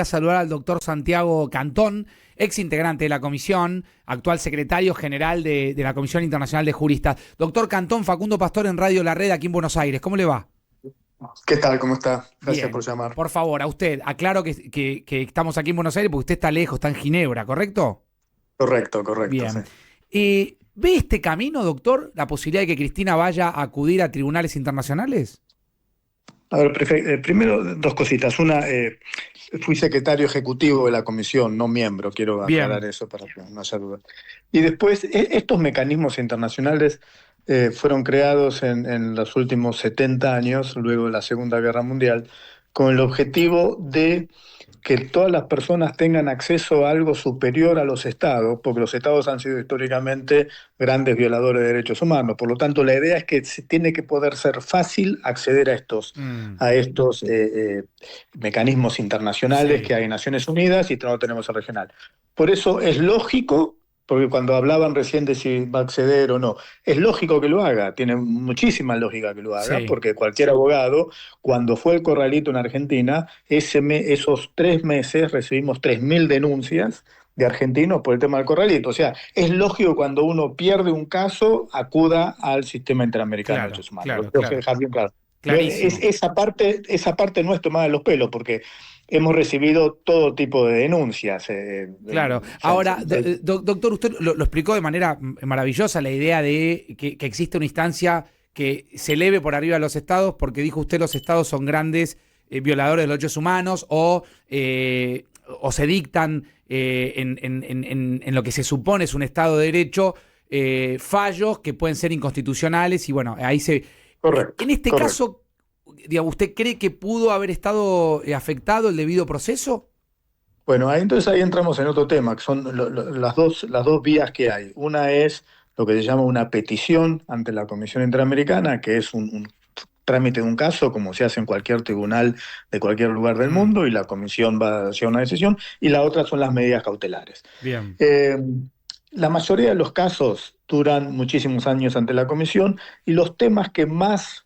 A saludar al doctor Santiago Cantón, ex integrante de la comisión, actual secretario general de la Comisión Internacional de Juristas. Doctor Cantón, Facundo Pastor en Radio La Red aquí en Buenos Aires. ¿Cómo le va? ¿Qué tal? ¿Cómo está? Gracias por Bien. llamar. Por favor, a usted, aclaro que estamos aquí en Buenos Aires porque usted está lejos, está en Ginebra, ¿correcto? Correcto, correcto, sí. Bien. ¿Ve este camino, doctor, la posibilidad de que Cristina vaya a acudir a tribunales internacionales? A ver, primero dos cositas. Una, fui secretario ejecutivo de la comisión, no miembro, quiero aclarar Bien. eso para que no haya duda. Y después, estos mecanismos internacionales fueron creados en los últimos 70 años, luego de la Segunda Guerra Mundial, con el objetivo de que todas las personas tengan acceso a algo superior a los estados, porque los estados han sido históricamente grandes violadores de derechos humanos. Por lo tanto, la idea es que se tiene que poder ser fácil acceder a estos, Mm, a estos mecanismos internacionales sí, que hay en Naciones Unidas y no tenemos el regional. Por eso es lógico, porque cuando hablaban recién de si va a acceder o no, es lógico que lo haga, tiene muchísima lógica que lo haga, sí. porque cualquier abogado, cuando fue el corralito en Argentina, esos 3 meses recibimos 3.000 denuncias de argentinos por el tema del corralito. O sea, es lógico cuando uno pierde un caso, acuda al sistema interamericano de Claro, derechos humanos. Lo claro, tengo que claro. dejar bien claro. Clarísimo. Esa parte no es tomada de los pelos, porque hemos recibido todo tipo de denuncias. Claro. Ahora, doctor, usted lo explicó de manera maravillosa, la idea de que existe una instancia que se eleve por arriba a los estados, porque dijo usted los estados son grandes violadores de los derechos humanos o se dictan en lo que se supone es un estado de derecho fallos que pueden ser inconstitucionales y bueno, ahí se... Correcto, En este correcto. caso, digamos, ¿usted cree que pudo haber estado afectado el debido proceso? Bueno, entonces ahí entramos en otro tema, que son las dos vías que hay. Una es lo que se llama una petición ante la Comisión Interamericana, que es un trámite de un caso, como se hace en cualquier tribunal de cualquier lugar del Mm, mundo, y la comisión va hacia una decisión, y la otra son las medidas cautelares. bien. Eh, la mayoría de los casos duran muchísimos años ante la comisión, y los temas que más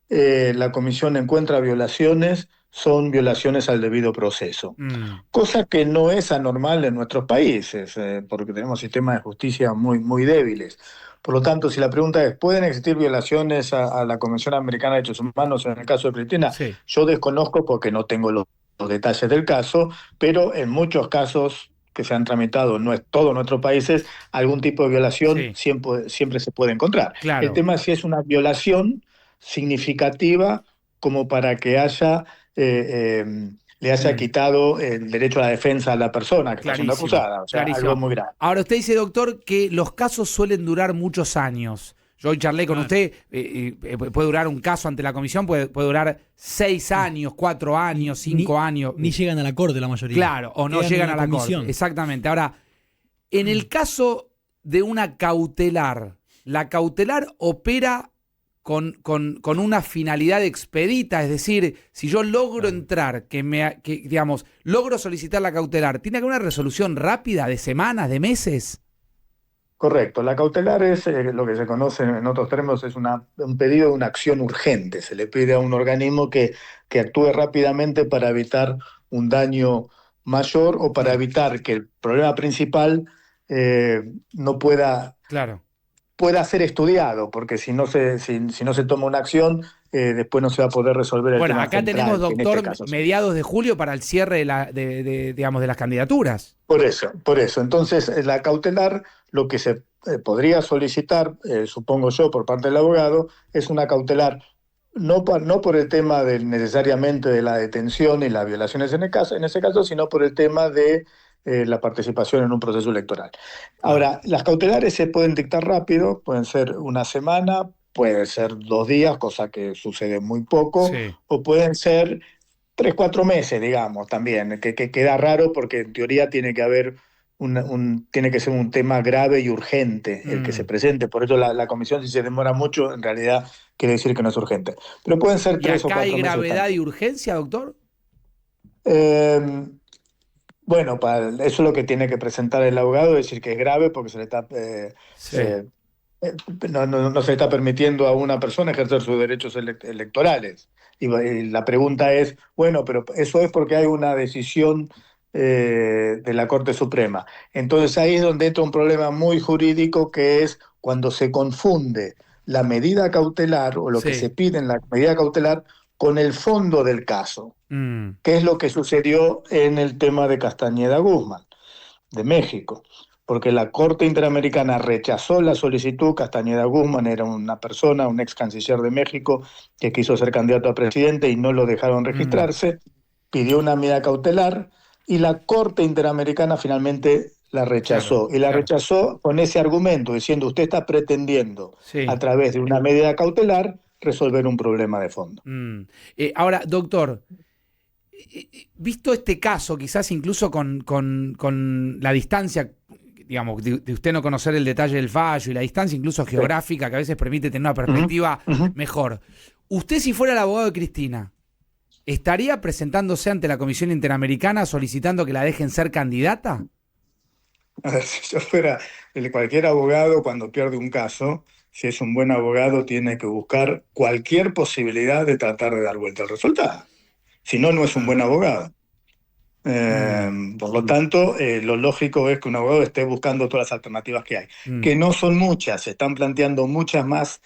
la comisión encuentra violaciones son violaciones al debido proceso, Mm, cosa que no es anormal en nuestros países, porque tenemos sistemas de justicia muy, muy débiles. Por lo tanto, si la pregunta es, ¿pueden existir violaciones a la Convención Americana de Derechos Humanos en el caso de Cristina? sí, Yo desconozco porque no tengo los detalles del caso, pero en muchos casos que se han tramitado en todos nuestros países, algún tipo de violación sí, siempre se puede encontrar. El claro, tema es si es una violación significativa como para que le haya mm, quitado el derecho a la defensa a la persona que está siendo clarísimo, acusada. O sea, algo clarísimo. muy grave. Ahora, usted dice, doctor, que los casos suelen durar muchos años. Yo hoy charlé con Claro. usted, puede durar un caso ante la comisión, puede durar 6 años, 4 años, Ni, 5 años. ni llegan a la corte la mayoría. Claro, o no Quedan en llegan a la la corte. comisión. Exactamente. Ahora, en el caso de una cautelar, ¿la cautelar opera con una finalidad expedita? Es decir, si yo logro Claro. entrar, digamos, logro solicitar la cautelar, ¿tiene que haber una resolución rápida de semanas, de meses? Correcto. La cautelar es lo que se conoce en otros términos, es un pedido de una acción urgente. Se le pide a un organismo que actúe rápidamente para evitar un daño mayor o para Mm, evitar que el problema principal eh, no claro. pueda ser estudiado, porque si no se toma una acción, después no se va a poder resolver el Bueno, tema acá tenemos, central, que en este doctor, caso es. mediados de julio para el cierre digamos, de las candidaturas. Por eso, por eso. Entonces, la cautelar, lo que se podría solicitar, supongo yo, por parte del abogado, es una cautelar no por el tema necesariamente de la detención y las violaciones en ese caso, sino por el tema de la participación en un proceso electoral. Claro. Ahora, las cautelares se pueden dictar rápido, pueden ser una semana, puede ser 2 días, cosa que sucede muy poco, Sí. o pueden ser 3, 4 meses, digamos, también, que queda raro porque en teoría tiene que haber tiene que ser un tema grave y urgente el que se Mm. presente. Por eso la comisión, si se demora mucho, en realidad quiere decir que no es urgente. Pero pueden ser ¿Y tres o acá hay cuatro meses gravedad y también. urgencia, doctor? Eh, bueno, eso es lo que tiene que presentar el abogado, decir que es grave porque Sí. eh, no se le está permitiendo a una persona ejercer sus derechos electorales. Y la pregunta es, bueno, pero eso es porque hay una decisión de la Corte Suprema. Entonces ahí es donde entra un problema muy jurídico, que es cuando se confunde la medida cautelar o lo que se Sí. pide en la medida cautelar con el fondo del caso, Mm, que es lo que sucedió en el tema de Castañeda Guzmán, de México, porque la Corte Interamericana rechazó la solicitud. Castañeda Guzmán era una persona, un ex canciller de México, que quiso ser candidato a presidente y no lo dejaron mm, registrarse, pidió una medida cautelar y la Corte Interamericana finalmente la claro, rechazó. Y la claro. rechazó con ese argumento, diciendo: usted está pretendiendo, a Sí. través de una medida cautelar, resolver un problema de fondo. Mm. Ahora, doctor, visto este caso, quizás incluso con la distancia, digamos, de usted no conocer el detalle del fallo y la distancia incluso Sí. geográfica que a veces permite tener una Ujú, perspectiva ujú. mejor. Usted, si fuera el abogado de Cristina, ¿estaría presentándose ante la Comisión Interamericana solicitando que la dejen ser candidata? A ver, si yo fuera cualquier abogado, cuando pierde un caso, si es un buen abogado, tiene que buscar cualquier posibilidad de tratar de dar vuelta al resultado. Si no, no es un buen abogado. Mm, Por lo tanto, lo lógico es que un abogado esté buscando todas las alternativas que hay, mm, que no son muchas, se están planteando muchas más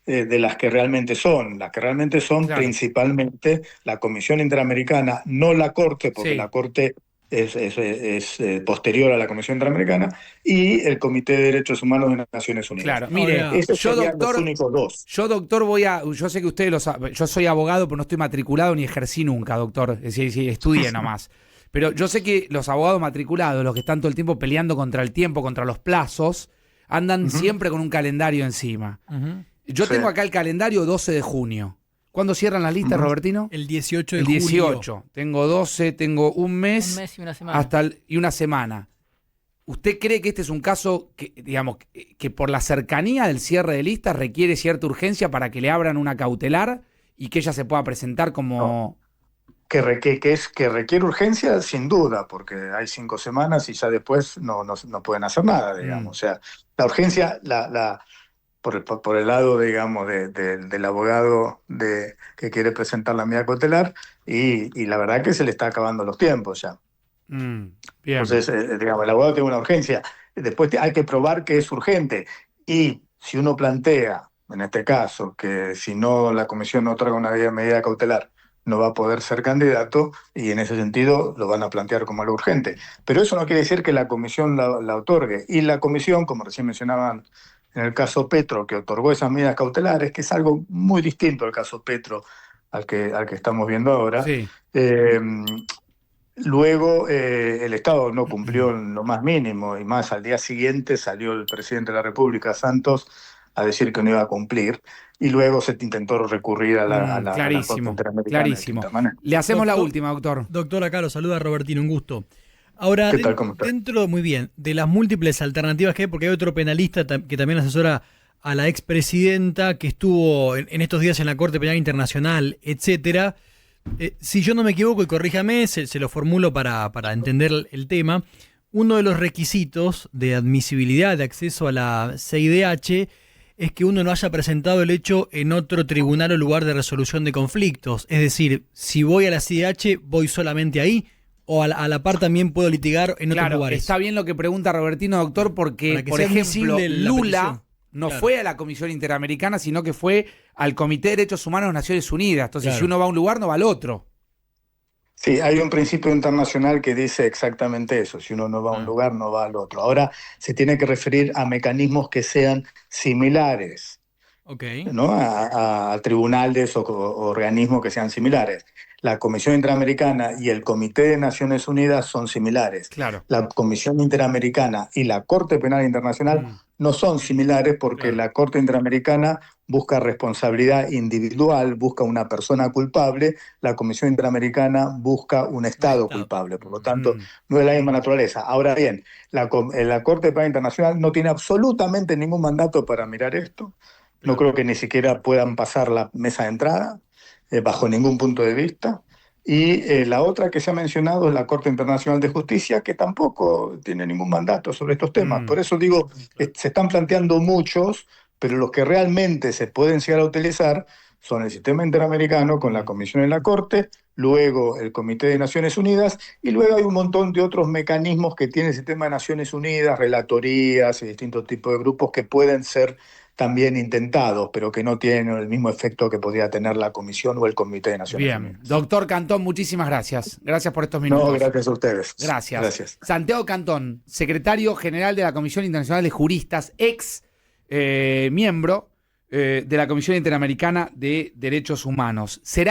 de las que realmente son. Las que realmente son claro, principalmente la Comisión Interamericana, no la Corte, porque la sí, Corte es posterior a la Comisión Interamericana, y el Comité de Derechos Humanos de Naciones Unidas. claro. Mire, Ahora, Esos serían los únicos dos. Doctor, yo sé que ustedes yo soy abogado, pero no estoy matriculado ni ejercí nunca, doctor. Es decir, sí, estudié nomás. Pero yo sé que los abogados matriculados, los que están todo el tiempo peleando contra el tiempo, contra los plazos, andan Ujú. siempre con un calendario encima. ujú, Yo Sí. tengo acá el calendario 12 de junio. ¿Cuándo cierran las listas, Ujú. Robertino? el 18 de El julio. 18. Tengo 12, tengo un Un mes, mes y una semana. y una semana. ¿Usted cree que este es un caso que, digamos, que por la cercanía del cierre de listas requiere cierta urgencia para que le abran una cautelar y que ella se pueda presentar No. como... Que requiere urgencia, sin duda, porque hay 5 semanas y ya después no pueden hacer nada, Mm, digamos. O sea, la urgencia, por el lado, digamos, del abogado que quiere presentar la medida cautelar, y la verdad que se le está acabando los tiempos ya. mm, bien. Entonces, digamos, el abogado tiene una urgencia. Después hay que probar que es urgente. Y si uno plantea, en este caso, que si no la comisión no otorga una medida cautelar, no va a poder ser candidato, y en ese sentido lo van a plantear como algo urgente. Pero eso no quiere decir que la comisión la otorgue. Y la comisión, como recién mencionaban en el caso Petro, que otorgó esas medidas cautelares, que es algo muy distinto al caso Petro al que estamos viendo ahora. Sí. eh, Luego el Estado no cumplió en lo más mínimo, y más al día siguiente salió el presidente de la República, Santos, a decir que no iba a cumplir, y luego se intentó recurrir a la Corte Clarísimo, Interamericana de clarísimo. distintas maneras. Le hacemos la Doctor, última, doctor. doctora Caro, saluda a Robertino, un gusto. Ahora, ¿Qué tal? ¿Cómo está? dentro, muy bien, de las múltiples alternativas que hay, porque hay otro penalista que también asesora a la expresidenta que estuvo en estos días en la Corte Penal Internacional, etcétera. Si yo no me equivoco, y corríjame, se lo formulo para entender el tema, uno de los requisitos de admisibilidad de acceso a la CIDH es que uno no haya presentado el hecho en otro tribunal o lugar de resolución de conflictos. Es decir, si voy a la CIDH, ¿voy solamente ahí? ¿O a la par también puedo litigar en otros Claro, lugares? está bien lo que pregunta Robertino, doctor, porque, Para que por sea ejemplo, admisible la Lula petición. no Claro. fue a la Comisión Interamericana, sino que fue al Comité de Derechos Humanos de Naciones Unidas. Entonces, Claro. si uno va a un lugar, no va al otro. Sí, hay un principio internacional que dice exactamente eso: si uno no va a un Ah, lugar, no va al otro. Ahora se tiene que referir a mecanismos que sean similares, ok. ¿no? A tribunales o organismos que sean similares. La Comisión Interamericana y el Comité de Naciones Unidas son similares. Claro. La Comisión Interamericana y la Corte Penal Internacional Mm, no son similares, porque Claro. la Corte Interamericana busca responsabilidad individual, busca una persona culpable. La Comisión Interamericana busca un Un Estado estado. culpable. Por lo Mm. tanto, mm, no es la misma naturaleza. Ahora bien, la Corte Penal Internacional no tiene absolutamente ningún mandato para mirar esto. No Claro. creo que ni siquiera puedan pasar la mesa de entrada, bajo ningún punto de vista. Y la otra que se ha mencionado es la Corte Internacional de Justicia, que tampoco tiene ningún mandato sobre estos temas. mm. Por eso digo, Claro. se están planteando muchos, pero los que realmente se pueden llegar a utilizar son el sistema interamericano con la Comisión en la Corte, luego el Comité de Naciones Unidas, y luego hay un montón de otros mecanismos que tiene el sistema de Naciones Unidas, relatorías y distintos tipos de grupos que pueden ser también intentados, pero que no tienen el mismo efecto que podría tener la Comisión o el Comité de Naciones Bien, Unidas. doctor Cantón, muchísimas gracias. Gracias por estos minutos. No, gracias a ustedes. Gracias. Santiago Cantón, secretario general de la Comisión Internacional de Juristas, ex miembro de la Comisión Interamericana de Derechos Humanos. ¿Será